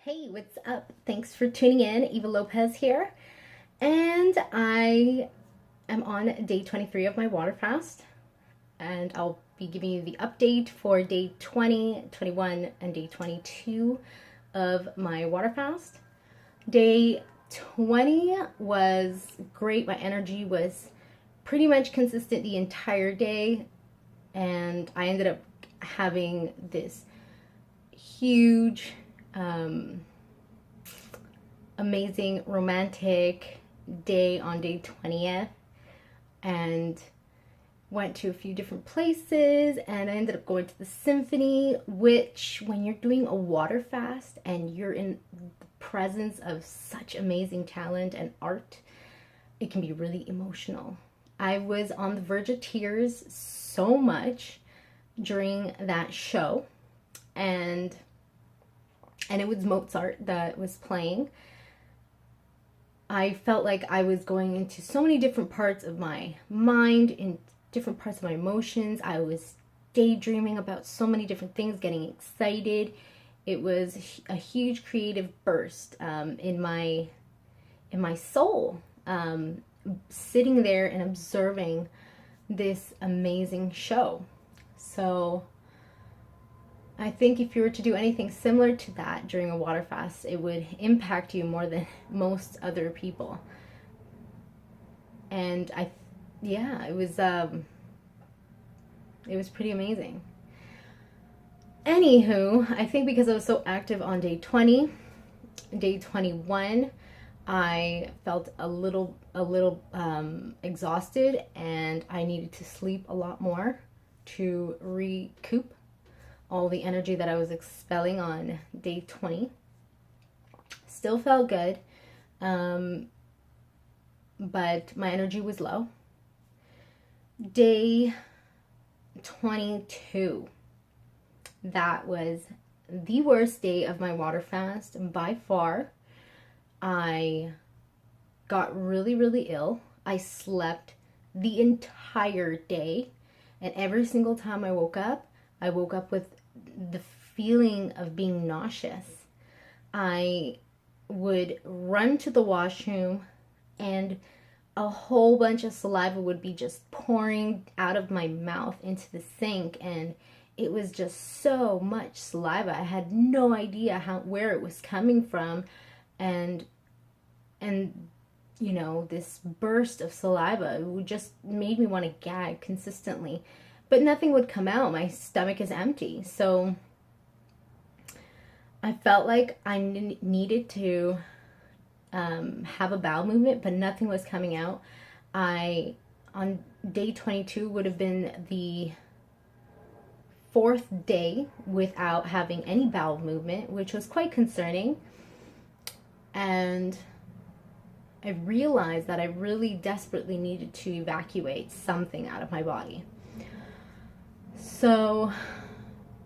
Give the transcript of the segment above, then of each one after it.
Hey, what's up? Thanks for tuning in. Eva Lopez here. And I am on day 23 of my water fast. And I'll be giving you the update for day 20, 21, and day 22 of my water fast. Day 20 was great. My energy was pretty much consistent the entire day. And I ended up having this huge amazing romantic day on day 20th, and went to a few different places, and I ended up going to the symphony, which when you're doing a water fast and you're in the presence of such amazing talent and art, it can be really emotional. I was on the verge of tears so much during that show, and it was Mozart that was playing. I felt like I was going into so many different parts of my mind, in different parts of my emotions. I was daydreaming about so many different things, getting excited. It was a huge creative burst in my soul, sitting there and observing this amazing show. So I think if you were to do anything similar to that during a water fast, it would impact you more than most other people. And it was pretty amazing. Anywho, I think because I was so active on day 20, day 21, I felt a little exhausted, and I needed to sleep a lot more to recoup all the energy that I was expelling on day 20. Still felt good, but my energy was low. Day 22, that was the worst day of my water fast by far. I got really, really ill. I slept the entire day, and every single time I woke up with the feeling of being nauseous. I would run to the washroom, and a whole bunch of saliva would be just pouring out of my mouth into the sink, and it was just so much saliva. I had no idea where it was coming from, and you know, this burst of saliva would just made me want to gag consistently. But nothing would come out. My stomach is empty. So I felt like I needed to have a bowel movement, but nothing was coming out. On day 22 would have been the fourth day without having any bowel movement, which was quite concerning. And I realized that I really desperately needed to evacuate something out of my body. So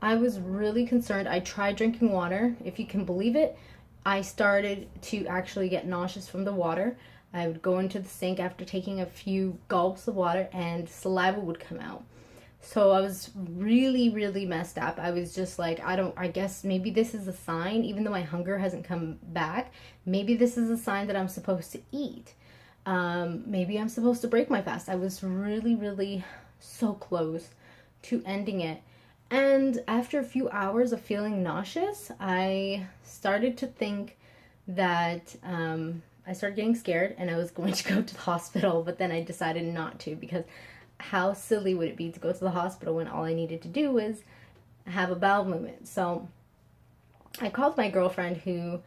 I was really concerned. I tried drinking water. If you can believe it, I started to actually get nauseous from the water. I would go into the sink after taking a few gulps of water, and saliva would come out. So I was really, really messed up. I was just like, I guess maybe this is a sign, even though my hunger hasn't come back, maybe this is a sign that I'm supposed to eat. Maybe I'm supposed to break my fast. I was really, really so close to ending it. And after a few hours of feeling nauseous, I started to think that I started getting scared, and I was going to go to the hospital, but then I decided not to, because how silly would it be to go to the hospital when all I needed to do was have a bowel movement? So I called my girlfriend, who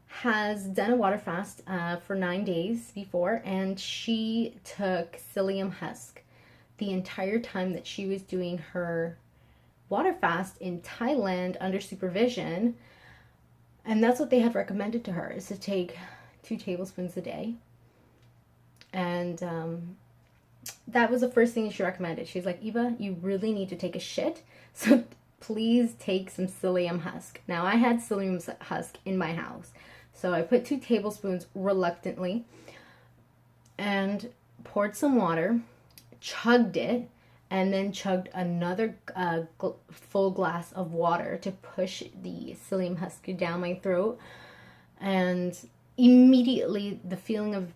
has done a water fast for 9 days before, and she took psyllium husk the entire time that she was doing her water fast in Thailand under supervision. And that's what they had recommended to her, is to take 2 tablespoons a day. And that was the first thing she recommended. She's like, Eva, you really need to take a shit, so please take some psyllium husk. Now, I had psyllium husk in my house, so I put 2 tablespoons reluctantly and poured some water, chugged it, and then chugged another full glass of water to push the psyllium husk down my throat. And immediately the feeling of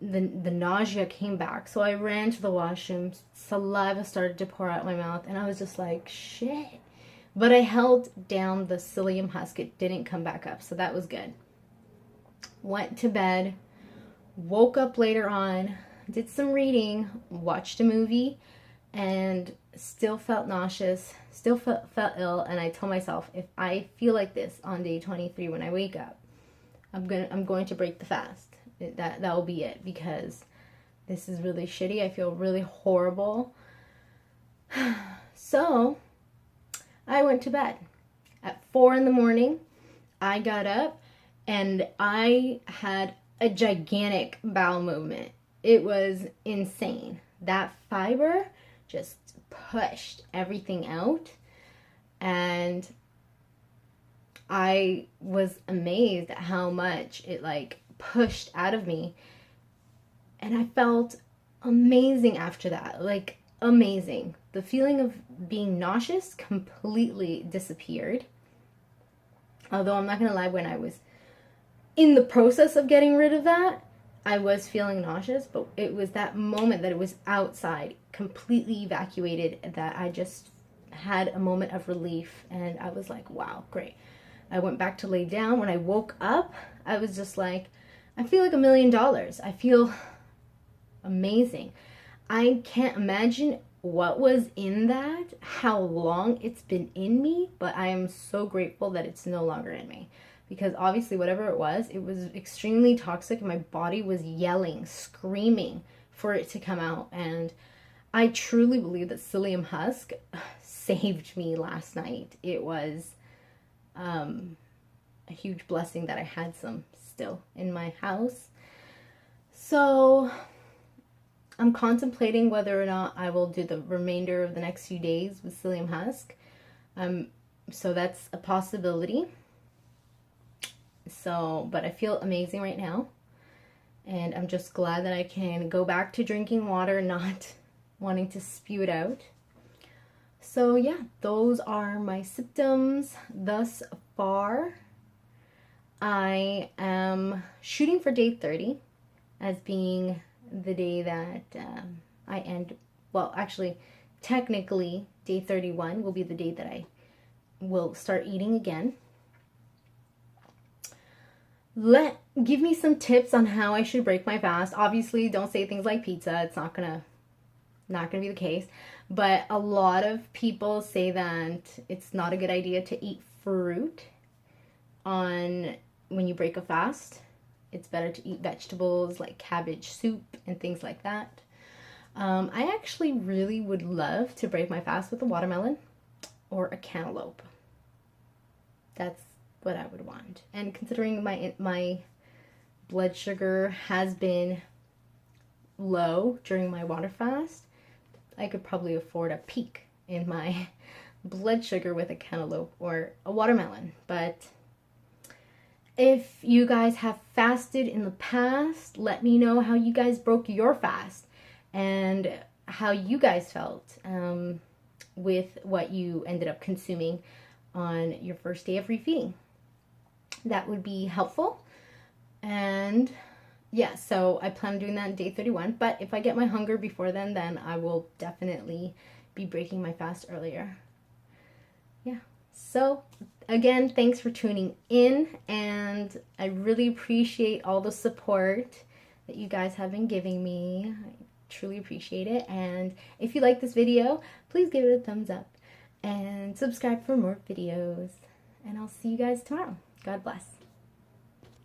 the nausea came back. So I ran to the washroom, saliva started to pour out my mouth, and I was just like, shit. But I held down the psyllium husk. It didn't come back up, so that was good. Went to bed, woke up later on, did some reading, watched a movie, and still felt nauseous, still felt ill. And I told myself, if I feel like this on day 23 when I wake up, I'm going to break the fast. That will be it, because this is really shitty. I feel really horrible. So I went to bed. At 4 in the morning, I got up and I had a gigantic bowel movement. It was insane. That fiber just pushed everything out, and I was amazed at how much it pushed out of me. And I felt amazing after that, amazing. The feeling of being nauseous completely disappeared. Although I'm not gonna lie, when I was in the process of getting rid of that, I was feeling nauseous, but it was that moment that it was outside, completely evacuated, that I just had a moment of relief, and I was like, wow, great. I went back to lay down. When I woke up, I was just like, I feel like $1 million. I feel amazing. I can't imagine what was in that, how long it's been in me, but I am so grateful that it's no longer in me. Because obviously whatever it was extremely toxic, and my body was yelling, screaming for it to come out. And I truly believe that psyllium husk saved me last night. It was a huge blessing that I had some still in my house. So I'm contemplating whether or not I will do the remainder of the next few days with psyllium husk. So that's a possibility. But I feel amazing right now, and I'm just glad that I can go back to drinking water, not wanting to spew it out. So yeah, those are my symptoms thus far. I am shooting for day 30 as being the day that I end. Well, actually, technically, day 31 will be the day that I will start eating again. Give me some tips on how I should break my fast. Obviously, don't say things like pizza. It's not gonna be the case. But a lot of people say that it's not a good idea to eat fruit when you break a fast. It's better to eat vegetables like cabbage soup and things like that. I actually really would love to break my fast with a watermelon or a cantaloupe. That's what I would want. And considering my blood sugar has been low during my water fast, I could probably afford a peak in my blood sugar with a cantaloupe or a watermelon. But if you guys have fasted in the past, let me know how you guys broke your fast and how you guys felt with what you ended up consuming on your first day of refeeding. That would be helpful. And yeah, so I plan on doing that on day 31. But if I get my hunger before then I will definitely be breaking my fast earlier. Yeah. So again, thanks for tuning in, and I really appreciate all the support that you guys have been giving me. I truly appreciate it. And if you like this video, please give it a thumbs up and subscribe for more videos. And I'll see you guys tomorrow. God bless.